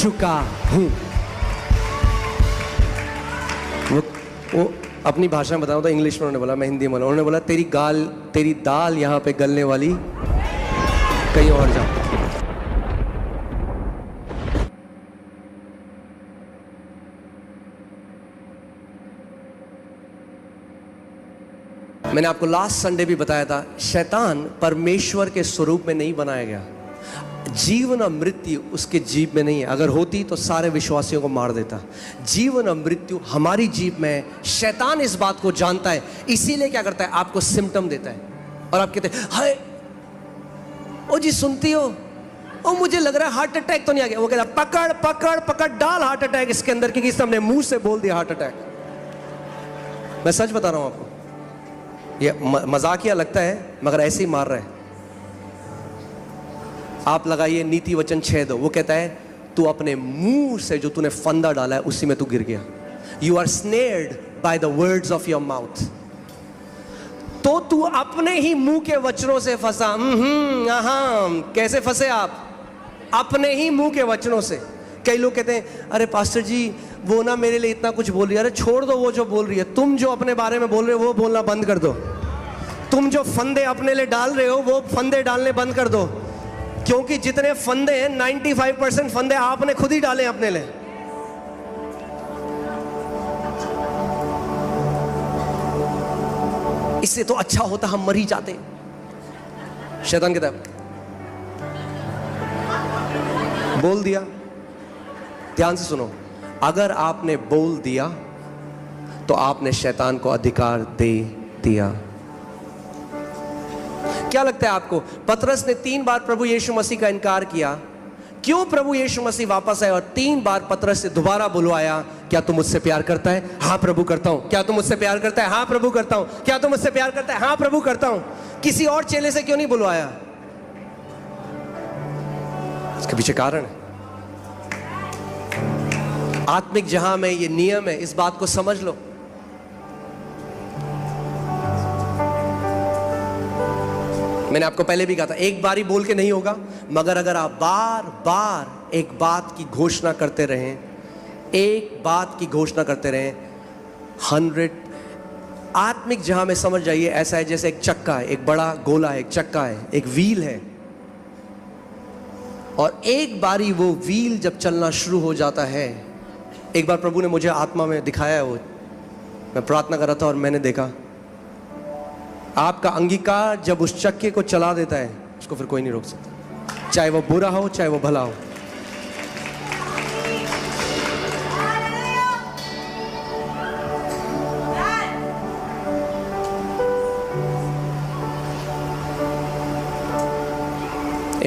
चुका हूं। वो अपनी भाषा में बताऊं तो इंग्लिश में उन्होंने बोला, मैं हिंदी में बोला। उन्होंने बोला तेरी दाल यहां पे गलने वाली, कहीं और जा। मैंने आपको लास्ट संडे भी बताया था, शैतान परमेश्वर के स्वरूप में नहीं बनाया गया। जीवन और मृत्यु उसके जीभ में नहीं है। अगर होती तो सारे विश्वासियों को मार देता। जीवन और मृत्यु हमारी जीभ में है। शैतान इस बात को जानता है, इसीलिए क्या करता है, आपको सिम्टम देता है और आप कहते हैं हाय ओ जी सुनती हो, ओ मुझे लग रहा है हार्ट अटैक तो नहीं आ गया। वो कहता है पकड़ पकड़ पकड़ डाल हार्ट अटैक इसके अंदर, क्योंकि इसने हमने मुंह से बोल दिया हार्ट अटैक। मैं सच बता रहा हूं आपको, ये मजाकिया लगता है मगर ऐसे ही मार रहा है। आप लगाइए नीति वचन 6:2, वो कहता है तू अपने मुंह से जो तूने फंदा डाला है उसी में तू गिर गया। You are snared by the words of your mouth. तो तू अपने ही मुंह के वचनों से फंसा। कैसे फंसे आप? अपने ही मुंह के वचनों से। कई लोग कहते हैं अरे पास्टर जी वो ना मेरे लिए इतना कुछ बोल रही है। अरे छोड़ दो वो जो बोल रही है, तुम जो अपने बारे में बोल रहे हो वो बोलना बंद कर दो। तुम जो फंदे अपने लिए डाल रहे हो वो फंदे डालने बंद कर दो, क्योंकि जितने फंदे हैं 95% फंदे आपने खुद ही डाले अपने लिए। इससे तो अच्छा होता हम मर ही जाते। शैतान कहता है बोल दिया, ध्यान से सुनो, अगर आपने बोल दिया तो आपने शैतान को अधिकार दे दिया। क्या लगता है आपको, पतरस ने 3 बार प्रभु यीशु मसीह का इनकार किया, क्यों प्रभु यीशु मसीह वापस आए और 3 बार पतरस से दोबारा बुलवाया, क्या तुम मुझसे प्यार करता है? हाँ प्रभु करता हूं। क्या तुम मुझसे प्यार करता है? हाँ प्रभु करता हूं। क्या तुम मुझसे प्यार करता है? हाँ प्रभु करता हूं। किसी और चेले से क्यों नहीं बुलवाया? इसके पीछे कारण है। आत्मिक जहां में ये नियम है, इस बात को समझ लो। मैंने आपको पहले भी कहा था, एक बार ही बोल के नहीं होगा, मगर अगर आप बार बार एक बात की घोषणा करते रहें, एक बात की घोषणा करते रहें, 100 आत्मिक जहां में समझ जाइए, ऐसा है जैसे एक चक्का है, एक बड़ा गोला है, एक चक्का है, एक व्हील है, और एक बारी वो व्हील जब चलना शुरू हो जाता है, एक बार प्रभु ने मुझे आत्मा में दिखाया है, वो मैं प्रार्थना कर रहा था और मैंने देखा, आपका अंगीकार जब उस चक्के को चला देता है, उसको फिर कोई नहीं रोक सकता, चाहे वो बुरा हो चाहे वो भला हो।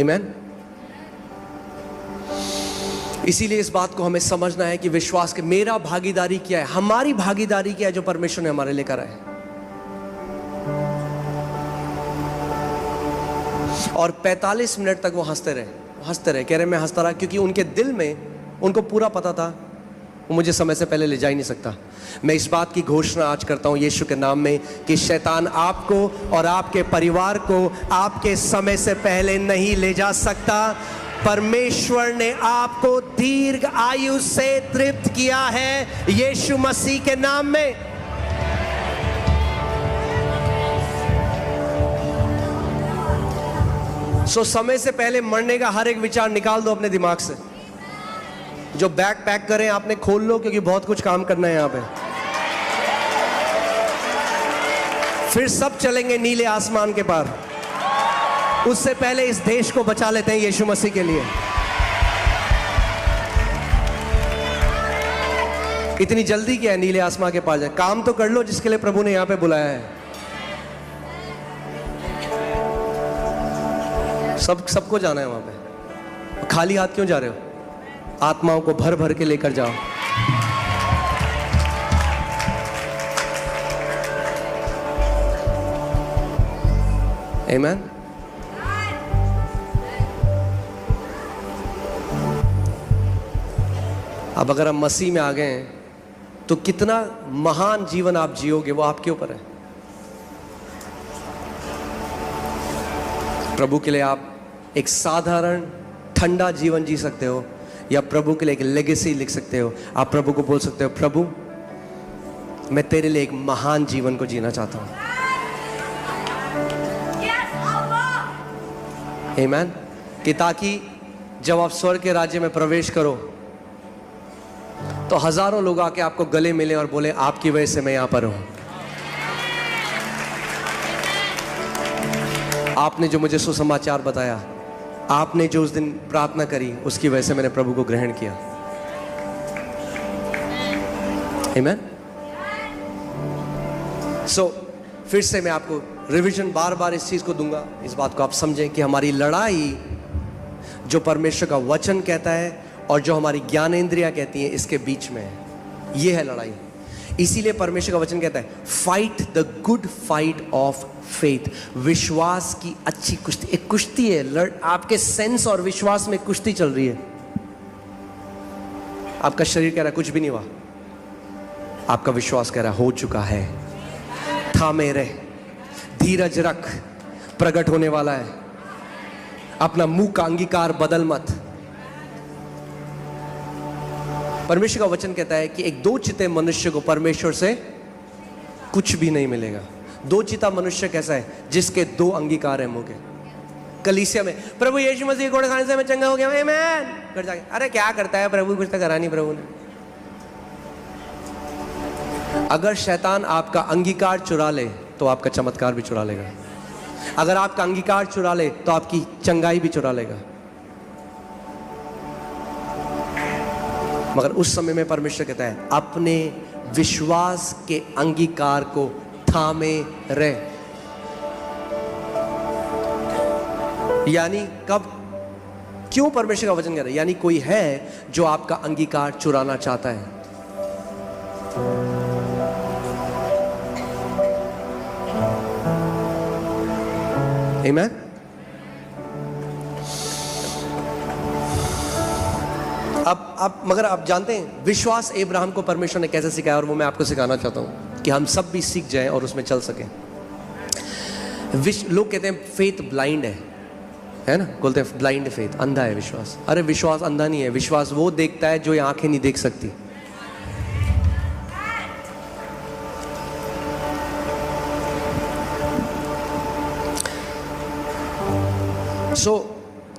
आमीन। इसीलिए इस बात को हमें समझना है कि विश्वास के मेरा भागीदारी क्या है, हमारी भागीदारी क्या है जो परमेश्वर ने हमारे लिए करा है। और 45 मिनट तक वो हंसते रहे, कह रहे मैं हंसता रहा, क्योंकि उनके दिल में उनको पूरा पता था वो मुझे समय से पहले ले जा ही नहीं सकता। मैं इस बात की घोषणा आज करता हूं यीशु के नाम में कि शैतान आपको और आपके परिवार को आपके समय से पहले नहीं ले जा सकता। परमेश्वर ने आपको दीर्घ आयु से तृप्त किया है यीशु मसीह के नाम में। समय से पहले मरने का हर एक विचार निकाल दो अपने दिमाग से। जो बैग पैक करें आपने खोल लो, क्योंकि बहुत कुछ काम करना है यहां पे। फिर सब चलेंगे नीले आसमान के पार। उससे पहले इस देश को बचा लेते हैं यीशु मसीह के लिए। इतनी जल्दी क्या है नीले आसमान के पार जाए? काम तो कर लो जिसके लिए प्रभु ने यहां पे बुलाया है। सबको जाना है वहां पे। खाली हाथ क्यों जा रहे हो? आत्माओं को भर भर के लेकर जाओ। आमीन। अब अगर हम मसीह में आ गए हैं तो कितना महान जीवन आप जियोगे वो आपके ऊपर है। प्रभु के लिए आप एक साधारण ठंडा जीवन जी सकते हो, या प्रभु के लिए एक लेगेसी लिख सकते हो। आप प्रभु को बोल सकते हो, प्रभु मैं तेरे लिए एक महान जीवन को जीना चाहता हूं। आमीन। कि ताकि जब आप स्वर्ग के राज्य में प्रवेश करो तो हजारों लोग आके आपको गले मिले और बोले आपकी वजह से मैं यहां पर हूं। आपने जो मुझे सुसमाचार बताया, आपने जो उस दिन प्रार्थना करी, उसकी वजह से मैंने प्रभु को ग्रहण किया। आमीन। सो फिर से मैं आपको रिवीजन बार बार इस चीज को दूंगा, इस बात को आप समझें कि हमारी लड़ाई जो परमेश्वर का वचन कहता है और जो हमारी ज्ञानेंद्रियां कहती हैं, इसके बीच में है। ये है लड़ाई। इसीलिए परमेश्वर का वचन कहता है fight the good fight of faith. विश्वास की अच्छी कुश्ती, एक कुश्ती है, आपके सेंस और विश्वास में कुश्ती चल रही है। आपका शरीर कह रहा है कुछ भी नहीं हुआ, आपका विश्वास कह रहा है हो चुका है। थामे रहे, धीरज रख, प्रकट होने वाला है। अपना मुंह का अंगीकार बदल मत। परमेश्वर का वचन कहता है कि एक दो चिते मनुष्य को परमेश्वर से कुछ भी नहीं मिलेगा। दो चिता मनुष्य कैसा है? जिसके दो अंगीकार है मुंह के। कलीसिया में प्रभु यीशु मसीह घोड़े खाने से मैं चंगा हो गया, आमीन कर जाके, अरे क्या करता है प्रभु, कुछ तो करा नहीं प्रभु ने। अगर शैतान आपका अंगीकार चुरा ले तो आपका चमत्कार भी चुरा लेगा। अगर आपका अंगीकार चुरा ले तो आपकी चंगाई भी चुरा लेगा। मगर उस समय में परमेश्वर कहता है अपने विश्वास के अंगीकार को थामे रहे। यानी कब, क्यों परमेश्वर का वचन कह रहा है? यानी कोई है जो आपका अंगीकार चुराना चाहता है। आमीन। अब मगर आप जानते हैं विश्वास अब्राहम को परमेश्वर ने कैसे सिखाया, और वो मैं आपको सिखाना चाहता हूं कि हम सब भी सीख जाएं और उसमें चल सकें। लोग कहते हैं फेथ ब्लाइंड है ना, बोलते हैं ब्लाइंड फेथ, अंधा है विश्वास। अरे विश्वास अंधा नहीं है, विश्वास वो देखता है जो ये आंखें नहीं देख सकती।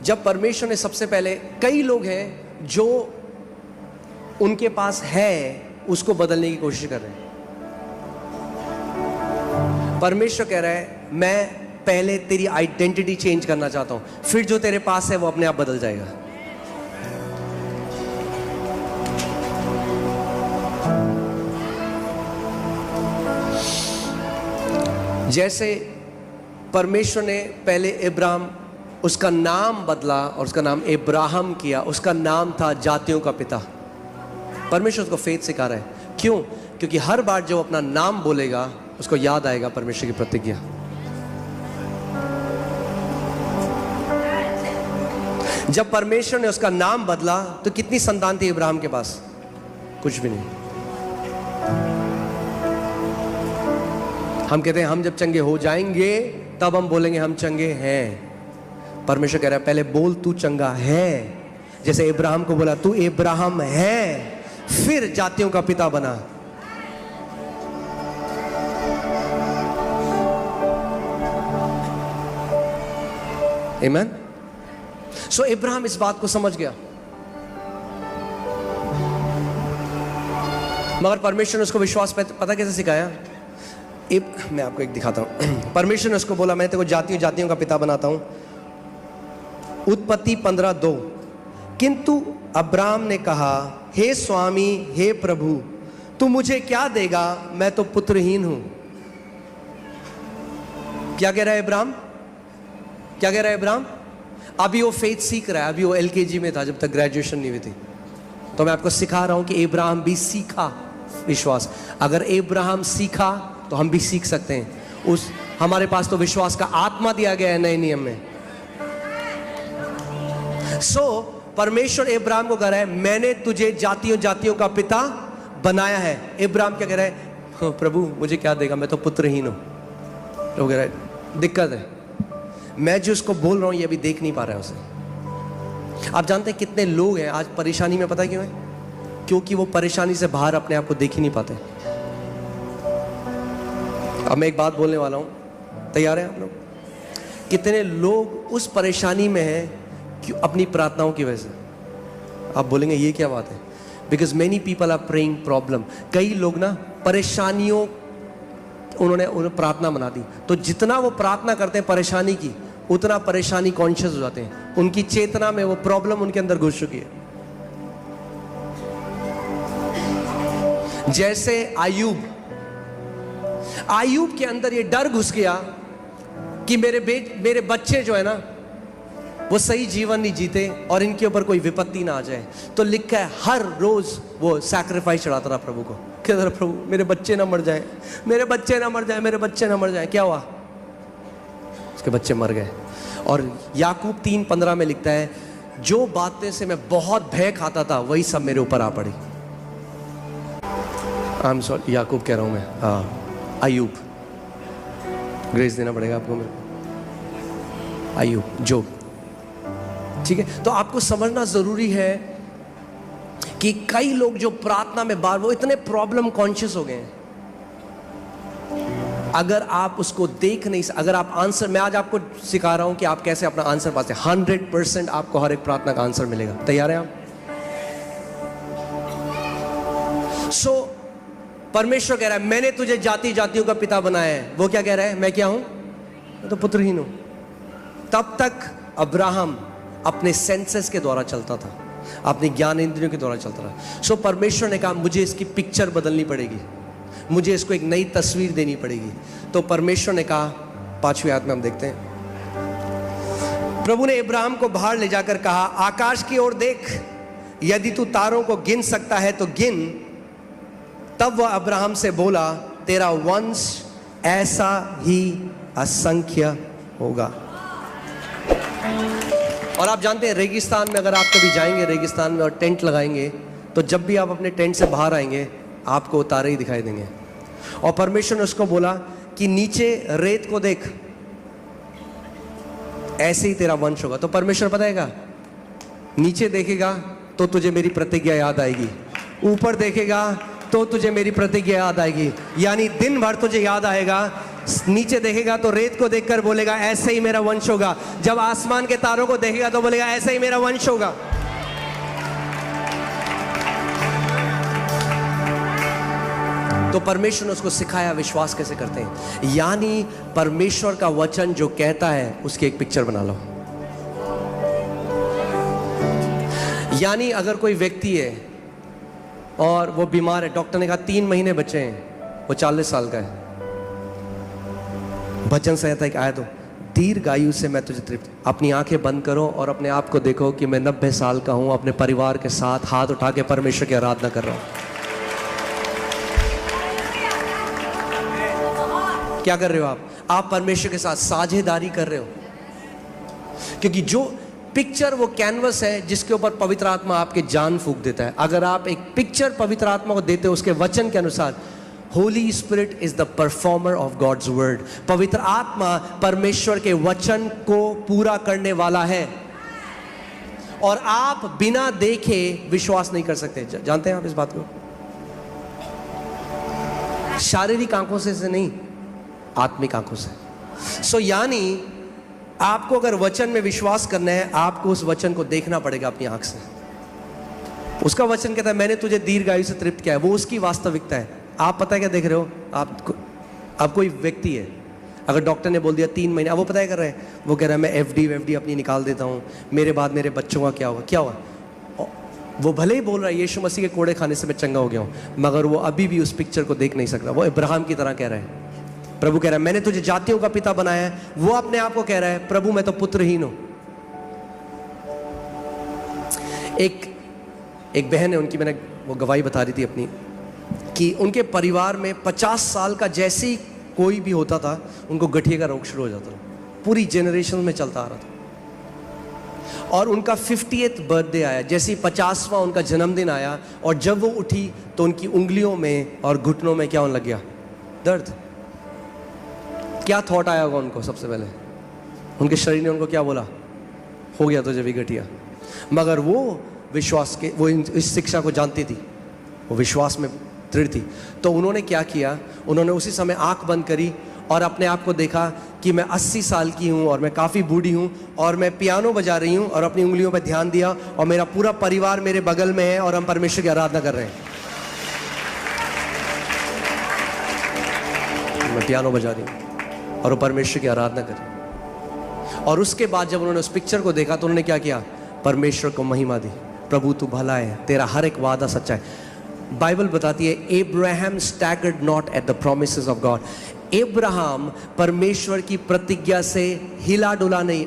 जब परमेश्वर ने सबसे पहले, कई लोग हैं जो उनके पास है उसको बदलने की कोशिश कर रहे हैं। परमेश्वर कह रहा है मैं पहले तेरी आइडेंटिटी चेंज करना चाहता हूं, फिर जो तेरे पास है वो अपने आप बदल जाएगा। जैसे परमेश्वर ने पहले अब्राहम, उसका नाम बदला और उसका नाम अब्राहम किया। उसका नाम था जातियों का पिता। परमेश्वर उसको फेथ सिखा रहा है। क्यों? क्योंकि हर बार जब अपना नाम बोलेगा उसको याद आएगा परमेश्वर की प्रतिज्ञा। जब परमेश्वर ने उसका नाम बदला तो कितनी संतान थी अब्राहम के पास? कुछ भी नहीं। हम कहते हैं हम जब चंगे हो जाएंगे तब हम बोलेंगे हम चंगे हैं। परमेश्वर कह रहा है पहले बोल तू चंगा है। जैसे अब्राहम को बोला तू अब्राहम है, फिर जातियों का पिता बना। आमीन। सो अब्राहम इस बात को समझ गया, मगर परमेश्वर ने उसको विश्वास पता कैसे सिखाया? मैं आपको एक दिखाता हूं। परमेश्वर ने उसको बोला मैं तेरे को जातियों का पिता बनाता हूं। उत्पत्ति 15:2। किंतु अब्राम ने कहा हे स्वामी, हे प्रभु, तू मुझे क्या देगा? मैं तो पुत्रहीन हूं। क्या कह रहा है अब्राम? क्या कह रहा है अब्राम? अभी वो फेथ सीख रहा है, अभी वो LKG में था जब तक ग्रेजुएशन नहीं हुई थी। तो मैं आपको सिखा रहा हूं कि अब्राहम भी सीखा विश्वास। अगर अब्राहम सीखा तो हम भी सीख सकते हैं। हमारे पास तो विश्वास का आत्मा दिया गया है नए नियम में। परमेश्वर अब्राहम को कह रहा है मैंने तुझे जातियों का पिता बनाया है। अब्राहम क्या कह रहा है? प्रभु मुझे क्या देगा, मैं तो पुत्रहीन हूं। तो कह रहा है दिक्कत है, मैं जो उसको बोल रहा हूं ये अभी देख नहीं पा रहा है उसे। आप जानते हैं कितने लोग हैं आज परेशानी में, पता है क्यों है? क्योंकि वो परेशानी से बाहर अपने आप को देख ही नहीं पाते। अब मैं एक बात बोलने वाला हूं, तैयार हैं आप लोग? कितने लोग उस परेशानी में हैं क्यों? अपनी प्रार्थनाओं की वजह से। आप बोलेंगे ये क्या बात है? Because many people are praying problem. कई लोग ना परेशानियों, उन्हें प्रार्थना बना दी, तो जितना वो प्रार्थना करते हैं परेशानी की, उतना परेशानी कॉन्शियस हो जाते हैं। उनकी चेतना में वो प्रॉब्लम उनके अंदर घुस चुकी है। जैसे आयूब के अंदर ये डर घुस गया कि मेरे बच्चे जो है ना वो सही जीवन नहीं जीते और इनके ऊपर कोई विपत्ति ना आ जाए। तो लिखा है हर रोज वो सैक्रिफाइस चढ़ाता रहा प्रभु को, कहता रहा प्रभु मेरे बच्चे ना मर जाए, मेरे बच्चे ना मर जाए, मेरे बच्चे ना मर जाए। क्या हुआ? उसके बच्चे मर गए। और याकूब 3:15 में लिखता है जो बातें से मैं बहुत भय खाता था वही सब मेरे ऊपर आ पड़ी। आई एम सॉरी, याकूब कह रहा हूं मैं, अय्यूब, ग्रेस देना पड़ेगा आपको मेरे को। अय्यूब, जोब, ठीक है। तो आपको समझना जरूरी है कि कई लोग जो प्रार्थना में बार वो इतने प्रॉब्लम कॉन्शियस हो गए हैं, अगर आप उसको देख नहीं, अगर आप आंसर, मैं आज आपको सिखा रहा हूं कि आप कैसे अपना आंसर पाते हैं। 100% आपको हर एक प्रार्थना का आंसर मिलेगा। तैयार हैं आप? सो परमेश्वर कह रहा है मैंने तुझे जाति जातियों का पिता बनाया है। वो क्या कह रहा है? मैं क्या हूं? मैं तो पुत्रहीन हूं। तब तक अब्राहम अपने सेंसेस के द्वारा चलता था, अपने ज्ञान इंद्रियों के द्वारा चलता रहा। सो परमेश्वर ने कहा मुझे इसकी पिक्चर बदलनी पड़ेगी, मुझे इसको एक नई तस्वीर देनी पड़ेगी। तो परमेश्वर ने कहा, 5वीं आयत में हम देखते हैं, प्रभु ने अब्राहम को बाहर ले जाकर कहा आकाश की ओर देख, यदि तू तारों को गिन सकता है तो गिन। तब वह अब्राहम से बोला तेरा वंश ऐसा ही असंख्य होगा। और आप जानते हैं रेगिस्तान में अगर आप कभी जाएंगे रेगिस्तान में और टेंट लगाएंगे, तो जब भी आप अपने टेंट से बाहर आएंगे आपको तारे ही दिखाई देंगे। और परमेश्वर ने उसको बोला कि नीचे रेत को देख, ऐसे ही तेरा वंश होगा। तो परमेश्वर पता है क्या, नीचे देखेगा तो तुझे मेरी प्रतिज्ञा याद आएगी, ऊपर देखेगा तो तुझे मेरी प्रतिज्ञा याद आएगी। यानी दिन भर तुझे याद आएगा। नीचे देखेगा तो रेत को देखकर बोलेगा ऐसे ही मेरा वंश होगा। जब आसमान के तारों को देखेगा तो बोलेगा ऐसे ही मेरा वंश होगा। तो परमेश्वर ने उसको सिखाया विश्वास कैसे करते हैं। यानी परमेश्वर का वचन जो कहता है उसकी एक पिक्चर बना लो। यानी अगर कोई व्यक्ति है और वो बीमार है, डॉक्टर ने कहा 3 महीने बचे हैं, वो 40 साल का है, वचन संहिता एक आयत हो, दीर्घ आयु से मैं तुझे तृप्त। अपनी आंखें बंद करो और अपने आप को देखो कि मैं 90 साल का हूं, अपने परिवार के साथ हाथ उठा के परमेश्वर की आराधना कर रहा हूं। क्या कर रहे हो आप परमेश्वर के साथ साझेदारी कर रहे हो। क्योंकि जो पिक्चर वो कैनवस है जिसके ऊपर पवित्र आत्मा आपके जान फूंक देता है। अगर आप एक पिक्चर पवित्र आत्मा को देते हो उसके वचन के अनुसार, holy spirit is the performer of God's word. पवित्र आत्मा परमेश्वर के वचन को पूरा करने वाला है और आप बिना देखे विश्वास नहीं कर सकते। जानते हैं आप इस बात को? शारीरिक आंखों से नहीं, आत्मिक आंखों से। सो यानी आपको अगर वचन में विश्वास करना है, आपको उस वचन को देखना पड़ेगा अपनी आंख से। उसका वचन कहता है मैंने तुझे दीर्घायु से तृप्त किया है, वो उसकी वास्तविकता है। आप पता है क्या देख रहे हो? आप कोई व्यक्ति है, अगर डॉक्टर ने बोल दिया 3 महीने, अब वो पता है कर रहे हैं, वो कह रहा है मैं एफडी अपनी निकाल देता हूँ, मेरे बाद मेरे बच्चों का क्या होगा। क्या हुआ? वो भले ही बोल रहा है यीशु मसीह के कोड़े खाने से मैं चंगा हो गया हूँ, मगर वो अभी भी उस पिक्चर को देख नहीं सकता। वो अब्राहम की तरह कह रहा है। प्रभु कह रहा है मैंने तुझे जातियों का पिता बनाया है, वो अपने आप को कह रहा है प्रभु मैं तो पुत्रहीन हूं। एक बहन है, उनकी मैंने वो गवाही बता रही थी अपनी, कि उनके परिवार में 50 साल का जैसे ही कोई भी होता था उनको गठिया का रोग शुरू हो जाता था, पूरी जनरेशन में चलता आ रहा था। और उनका 50th बर्थडे आया, जैसे ही 50वां उनका जन्मदिन आया, और जब वो उठी तो उनकी उंगलियों में और घुटनों में क्या होने लग गया? दर्द। क्या थॉट आया होगा उनको? सबसे पहले उनके शरीर ने उनको क्या बोला? हो गया तुझे भी गठिया। मगर वो विश्वास के वो इस शिक्षा को जानती थी, वो विश्वास में दृढ़ थी। तो उन्होंने क्या किया, उन्होंने उसी समय आंख बंद करी और अपने आप को देखा कि मैं 80 साल की हूँ और मैं काफ़ी बूढ़ी हूँ और मैं पियानो बजा रही हूँ, और अपनी उंगलियों पर ध्यान दिया और मेरा पूरा परिवार मेरे बगल में है और हम परमेश्वर की आराधना कर रहे हैं। मैं पियानो बजा रही हूँ और वो परमेश्वर की आराधना कर रही हूँ। और उसके बाद जब उन्होंने उस पिक्चर को देखा तो उन्होंने क्या किया, परमेश्वर को महिमा दी। प्रभु तू भला है, तेरा हर एक वादा सच्चा है। बाइबल बताती है Abraham staggered not at the promises of God. Abraham परमेश्वर की प्रतिज्ञा से हिला डुला नहीं,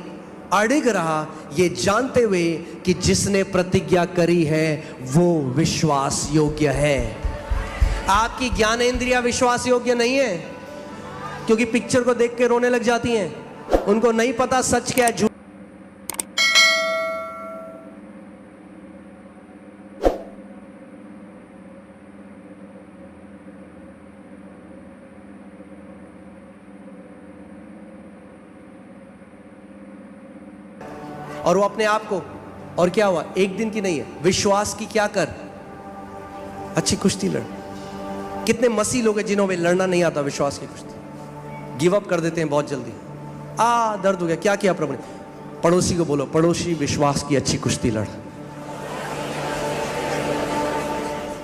अड़िग रहा, ये जानते हुए कि जिसने प्रतिज्ञा करी है वो विश्वास योग्य है। आपकी ज्ञानेंद्रिया विश्वास योग्य नहीं है, क्योंकि पिक्चर को देख के रोने लग जाती हैं। उनको नहीं पता सच क्या है, झूठ। और वो अपने आप को, और क्या हुआ, एक दिन की नहीं है, विश्वास की क्या कर, अच्छी कुश्ती लड़। कितने मसीह लोग हैं जिन्हों में लड़ना नहीं आता विश्वास की कुश्ती, गिव अप कर देते हैं बहुत जल्दी। दर्द हो गया, क्या किया प्रभु ने? पड़ोसी को बोलो, पड़ोसी विश्वास की अच्छी कुश्ती लड़।